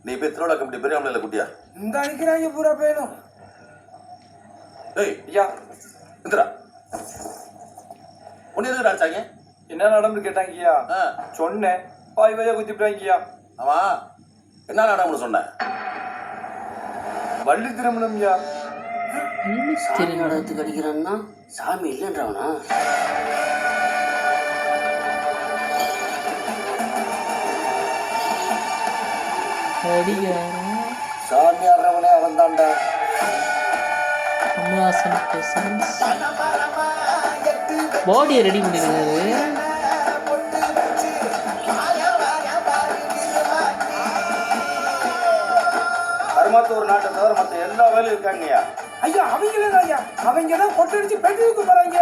நீ போய் திருவிழா கமிட்டி பெரியாமல குட்டியா இந்த அடிக்கிறாங்க பூரா பேரும். டேய் ஐயா இந்திரா உன்னை எதுக்கு அடிச்சாங்க? என்ன நடந்து கேட்டாங்கய்யா. சொன்னேன் பாய் வழியா குத்திட்டாங்கய்யா. ஆமா என்ன நடமுன்னு சொன்னேன்? வள்ளி திருமணம்யா. சாமி நடத்துக்கு அடிக்கிறான்னா சாமி இல்லைன்றவனா? சாமி ஆடுறவனே அவன் தான்டா. பாடியை ரெடி பண்ணிருக்காரு. கருமாத்தூர் நாட்டை தவிர மற்ற எல்லா வேலையும் இருக்காங்கய்யா. ஐயா அவங்களே தான் ஐயா. அவங்க தான் கொட்டடிச்சு பெட்டிக்கு போறாங்க.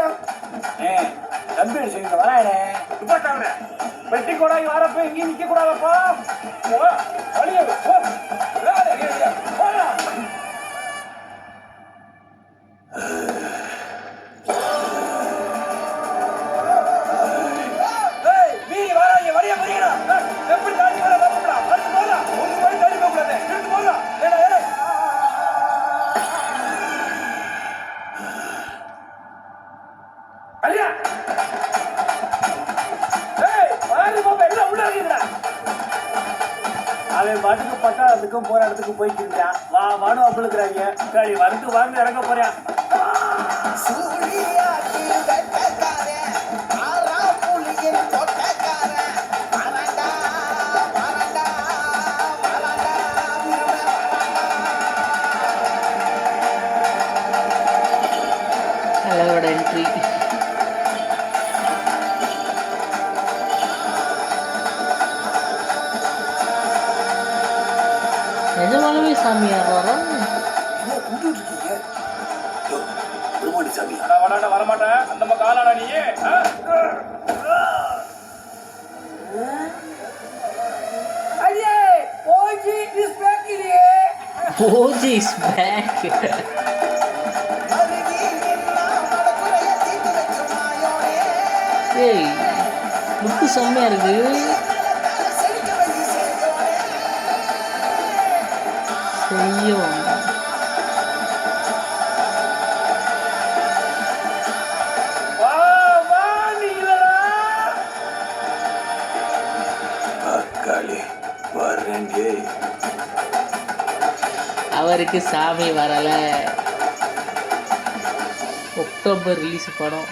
தம்பி செய்யுங்க வரானே இப்ப பெட்டி கொடாய் வரப்ப இங்கே நிக்க கூடாதப்பா. அவன் பாட்டுக்கு பட்டாளத்துக்கும் போராட்டத்துக்கும் போயிட்டு இருக்கான். வா வானு அப்படிக்கிறாங்க. சரி வந்து வந்து இறங்க போறேன். தலைவரோட என்ட்ரி. நிஜமானவே சாமி ஆடுறாரா? சாமி வரமாட்டேன். அந்த பக்கம் ஆளாடா நீ. OG is back. ஏய் லுக்கு செம்மையா இருக்கு. செய்யும் அவருக்கு சாமி வரல. அக்டோபர் ரிலீஸ் படம்.